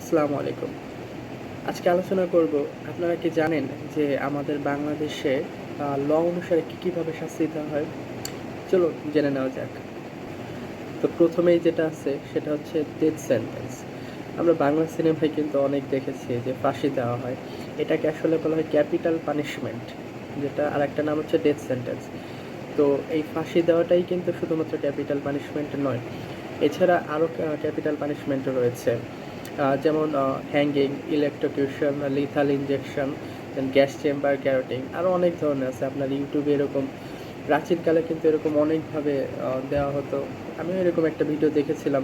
আসসালামু আলাইকুম। আজকে আলোচনা করব, আপনারা কি জানেন যে আমাদের বাংলাদেশে ল অনুসারে কিভাবে শাস্তি দেওয়া হয়? চলুন জেনে নেওয়া যাক। তো প্রথমেই যেটা আছে সেটা হচ্ছে ডেথ সেন্টেন্স। আমরা বাংলা সিনেমায় কিন্তু অনেক দেখেছি যে ফাঁসি দেওয়া হয়। এটাকে আসলে বলা হয় ক্যাপিটাল পানিশমেন্ট, যেটা আরেকটা নাম হচ্ছে ডেথ সেন্টেন্স। তো এই ফাঁসি দেওয়াটাই কিন্তু শুধুমাত্র ক্যাপিটাল পানিশমেন্ট নয়। এছাড়া আরও ক্যাপিটাল পানিশমেন্টও রয়েছে। যেমন হ্যাঙ্গিং, ইলেকট্রোকিউশন, লিথাল ইনজেকশন, দেন গ্যাস চেম্বার গ্যারোটিং, আরও অনেক ধরনের আছে। আপনার ইউটিউবে এরকম প্রাচীনকালে কিন্তু এরকম অনেকভাবে দেওয়া হতো। আমিও এরকম একটা ভিডিও দেখেছিলাম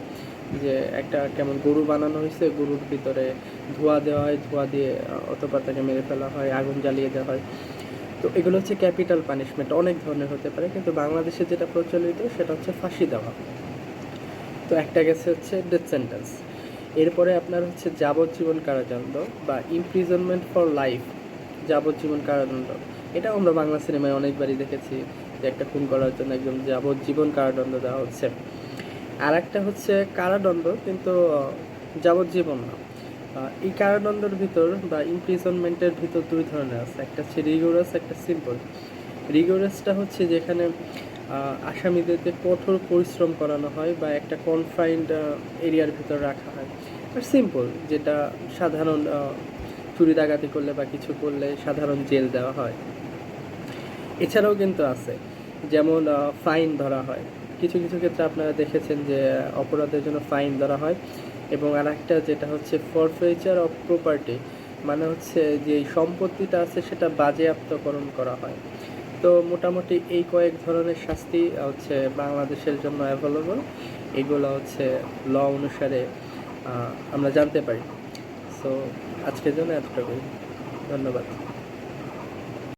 যে একটা কেমন গরু বানানো হয়েছে, গরুর ভিতরে ধোঁয়া দেওয়া হয়, ধোঁয়া দিয়ে অতঃপর তাকে মেরে ফেলা হয়, আগুন জ্বালিয়ে দেওয়া হয়। তো এগুলো হচ্ছে ক্যাপিটাল পানিশমেন্ট, অনেক ধরনের হতে পারে, কিন্তু বাংলাদেশে যেটা প্রচলিত সেটা হচ্ছে ফাঁসি দেওয়া। তো একটা গেছে হচ্ছে ডেথ সেন্টেন্স। এরপরে আপনার হচ্ছে যাবজ্জীবন কারাদণ্ড বা ইমপ্রিজনমেন্ট ফর লাইফ, যাবজ্জীবন কারাদণ্ড। এটাও আমরা বাংলা সিনেমায় অনেকবারই দেখেছি যে একটা খুন করার জন্য একদম যাবজ্জীবন কারাদণ্ড দেওয়া হচ্ছে। আর একটা হচ্ছে কারাদণ্ড, কিন্তু যাবজ্জীবন না। এই কারাদণ্ডের ভিতর বা ইমপ্রিজনমেন্টের ভিতর দুই ধরনের আছে, একটা হচ্ছে রিগোরাস, একটা সিম্পল। রিগোরাসটা হচ্ছে যেখানে আসামিদেরকে কঠোর পরিশ্রম করানো হয় বা একটা কনফাইন্ড এরিয়ার ভিতর রাখা হয়। আর সিম্পল যেটা সাধারণ চুরি ডাকাতি করলে বা কিছু করলে সাধারণ জেল দেওয়া হয়। এছাড়াও কিন্তু আছে, যেমন ফাইন ধরা হয়। কিছু কিছু ক্ষেত্রে আপনারা দেখেছেন যে অপরাধের জন্য ফাইন ধরা হয়। এবং আর একটা যেটা হচ্ছে ফরফেচার অফ প্রপার্টি, মানে হচ্ছে যে সম্পত্তিটা আছে সেটা বাজেয়াপ্তকরণ করা হয়। তো মোটামুটি এই কয়েক ধরনের শাস্তি হচ্ছে বাংলাদেশের জন্য অ্যাভেলেবল। এগুলো হচ্ছে ল অনুসারে আমরা জানতে পারি। সো আজকের জন্য এতটুকুই। ধন্যবাদ।